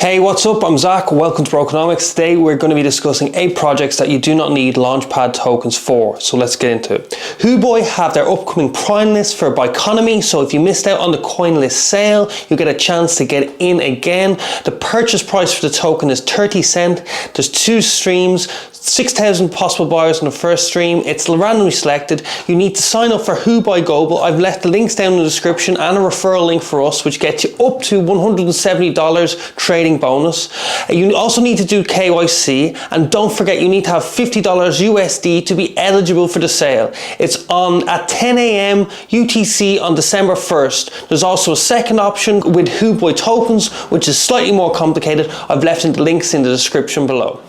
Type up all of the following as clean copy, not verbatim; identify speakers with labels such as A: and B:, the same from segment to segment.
A: Hey, what's up? I'm Zach. Welcome to Biconomy. Today we're going to be discussing 8 projects that you do not need LaunchPad tokens for. So let's get into it. Houbi have their upcoming Primelist for Biconomy. So if you missed out on the coinlist sale, you get a chance to get in again. The purchase price for the token is 30 cents. There's 2 streams. 6,000 possible buyers in the first stream. It's randomly selected. You need to sign up for Houbi Global. I've left the links down in the description and a referral link for us, which gets you up to $170 trading bonus. You also need to do KOII, and don't forget you need to have $50 USD to be eligible for the sale. It's on at 10 a.m. UTC on December 1st. There's also a second option with Houbi tokens, which is slightly more complicated. I've left the links in the description below.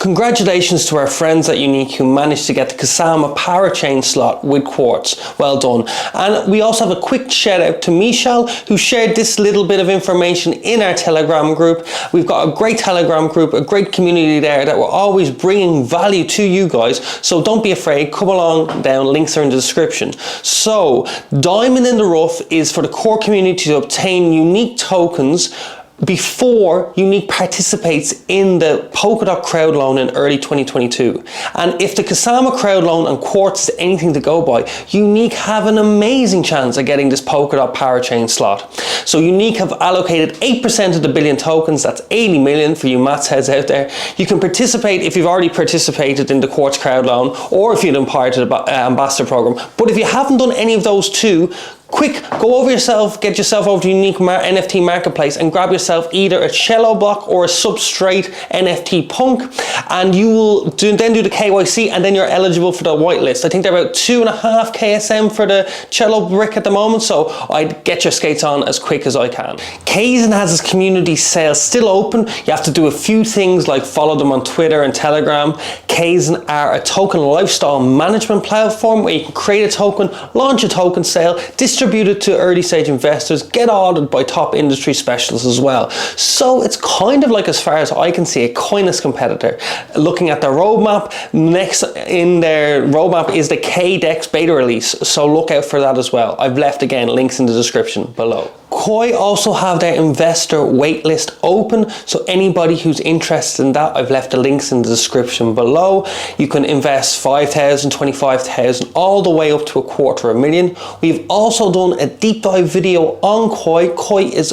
A: Congratulations to our friends at Unique who managed to get the Kusama Parachain slot with Quartz. Well done. And we also have a quick shout out to Michelle, who shared this little bit of information in our Telegram group. We've got a great Telegram group, a great community there that we're always bringing value to you guys. So don't be afraid, come along down, links are in the description. So diamond in the rough is for the core community to obtain unique tokens before Unique participates in the Polkdaot crowd loan in early 2022. And if the Kusama crowd loan and Quartz is anything to go by, Unique have an amazing chance of getting this Polkdaot Parachain slot. So Unique have allocated 8% of the billion tokens, that's 80 million for you maths heads out there. You can participate if you've already participated in the Quartz crowd loan, or if you've been part of the ambassador program. But if you haven't done any of those two, quick, go over yourself, get yourself over to Unique NFT Marketplace and grab yourself either a cheloblock or a Substratepunk, and you will then do the KOII, and then you're eligible for the whitelist. I think they're about 2.5 KSM for the cello brick at the moment, so I'd get your skates on as quick as I can. Kaizen has its community sale still open. You have to do a few things like follow them on Twitter and Telegram. Kaizen are a token lifestyle management platform where you can create a token, launch a token sale, distribute it to early stage investors, get audited by top industry specialists as well. So it's kind of like, as far as I can see, a coinlist competitor. Looking at their roadmap, next in their roadmap is the KDEX beta release, so look out for that as well. I've left again links in the description below. KOII also have their investor waitlist open, so anybody who's interested in that, I've left the links in the description below. You can invest 5,000, 25,000, all the way up to $250,000. We've also done a deep dive video on KOII. KOII is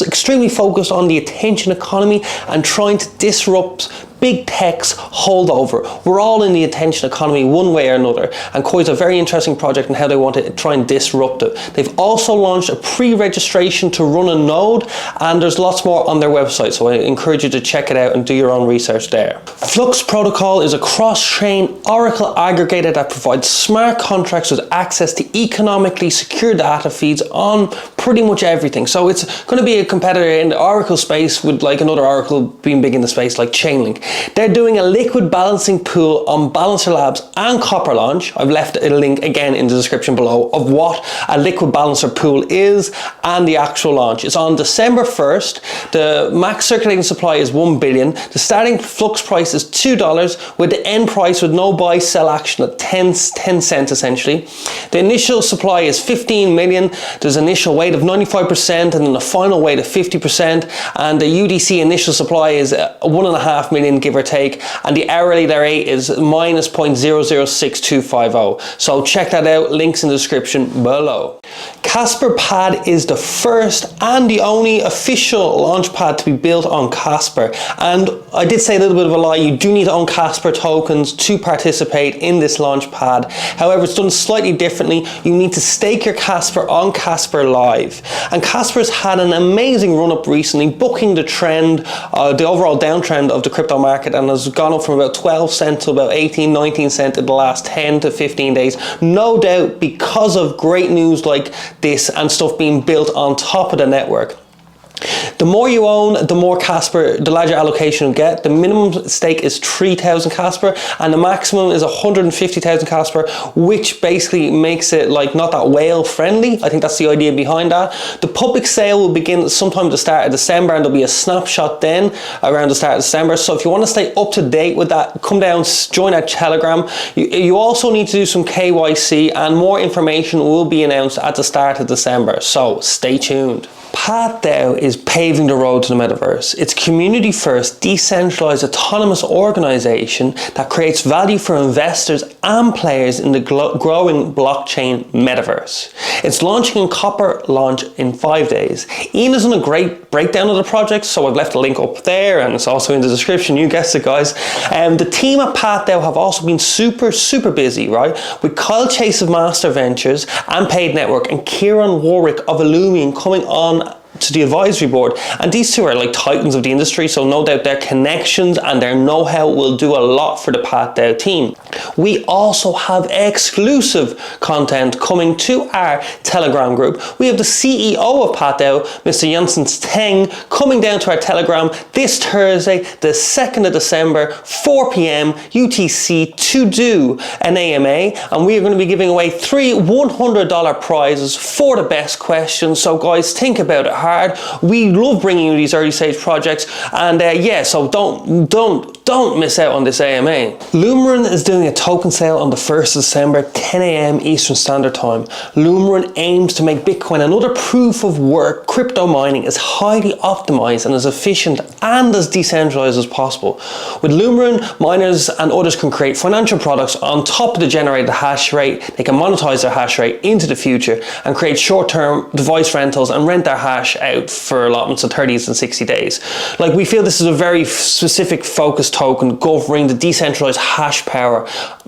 A: extremely focused on the attention economy and trying to disrupt big tech's holdover. We're all in the attention economy one way or another, and KOII is a very interesting project in how they want to try and disrupt it. They've also launched a pre-registration to run a node, and there's lots more on their website, so I encourage you to check it out and do your own research there. Flux protocol is a cross-chain Oracle aggregator that provides smart contracts with access to economically secure data feeds on pretty much everything. So it's going to be a competitor in the Oracle space, with like another Oracle being big in the space like Chainlink. They're doing a liquid balancing pool on Balancer Labs and Copper Launch. I've left a link again in the description below of what a liquid balancer pool is and the actual launch. It's on December 1st. The max circulating supply is 1 billion. The starting Flux price is $2, with the end price with no buy sell action at 10 cents essentially. The initial supply is 15 million. There's an initial weight of 95% and then a final weight of 50%, and the UDC initial supply is 1.5 million, give or take, and the hourly rate is minus 0.006250. So check that out, links in the description below. Casper PAD is the first and the only official launchpad to be built on Casper, and I did say a little bit of a lie. You do need to own Casper tokens to participate in this launchpad. However, it's done slightly differently. You need to stake your Casper on Casper Live, and Casper's had an amazing run up recently, bucking the trend, the overall downtrend of the crypto market, and has gone up from about 12 cents to about 18, 19 cents in the last 10 to 15 days. No doubt because of great news like this and stuff being built on top of the network. The more you own, the more Casper, the larger allocation you get. The minimum stake is 3,000 Casper and the maximum is 150,000 Casper, which basically makes it like not that whale friendly. I think that's the idea behind that. The public sale will begin sometime at the start of December, and there'll be a snapshot then around the start of December. So if you want to stay up to date with that, come down, join our Telegram. You also need to do some KYC, and more information will be announced at the start of December. So stay tuned. PathDAO is pay paving the road to the metaverse. It's community-first, decentralized, autonomous organization that creates value for investors and players in the growing blockchain metaverse. It's launching in Copper launch in 5 days. Ian has done a great breakdown of the project, so I've left a link up there, and it's also in the description. You guessed it, guys. The team at PathDAO have also been super busy, right? With Kyle Chase of Master Ventures and Paid Network, and Kieran Warwick of Illumian coming on to the advisory board, and these two are like titans of the industry, so no doubt their connections and their know-how will do a lot for the PathDAO team. We also have exclusive content coming to our Telegram group. We have the CEO of PathDAO, Mr. Janssen Teng, coming down to our Telegram this Thursday, the 2nd of December, 4 p.m. UTC, to do an AMA, and we are going to be giving away 3 $100 prizes for the best questions. So guys, think about it hard. We love bringing you these early stage projects, and yeah, so don't miss out on this AMA. Lumerin is doing a token sale on the 1st of December, 10 a.m. Eastern Standard Time. Lumerin aims to make Bitcoin another proof of work crypto mining as highly optimized and as efficient and as decentralized as possible. With Lumerin, miners and others can create financial products on top of the generated hash rate. They can monetize their hash rate into the future and create short-term device rentals and rent their hash out for allotments of 30s and 60 days. Like, we feel this is a very specific focused token governing the decentralized hash power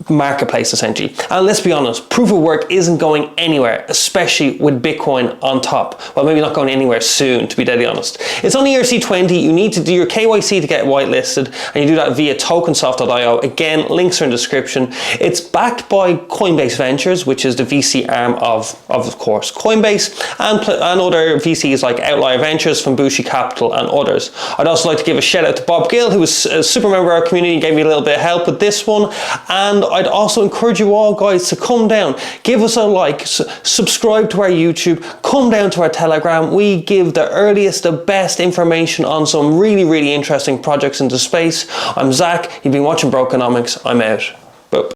A: marketplace, essentially. And let's be honest, proof of work isn't going anywhere, especially with Bitcoin on top. Well, maybe not going anywhere soon, to be deadly honest. It's on ERC20. You need to do your KYC to get whitelisted, and you do that via tokensoft.io. Again, links are in the description. It's backed by Coinbase Ventures, which is the VC arm of course, Coinbase, and other VCs like Outlier Ventures from Bushi Capital and others. I'd also like to give a shout out to Bob Gill, who was a super member of our community and gave me a little bit of help with this one. And I'd also encourage you all, guys, to come down, give us a like, subscribe to our YouTube, come down to our Telegram. We give the earliest, the best information on some really interesting projects into space. I'm Zach, you've been watching Biconomy. I'm out.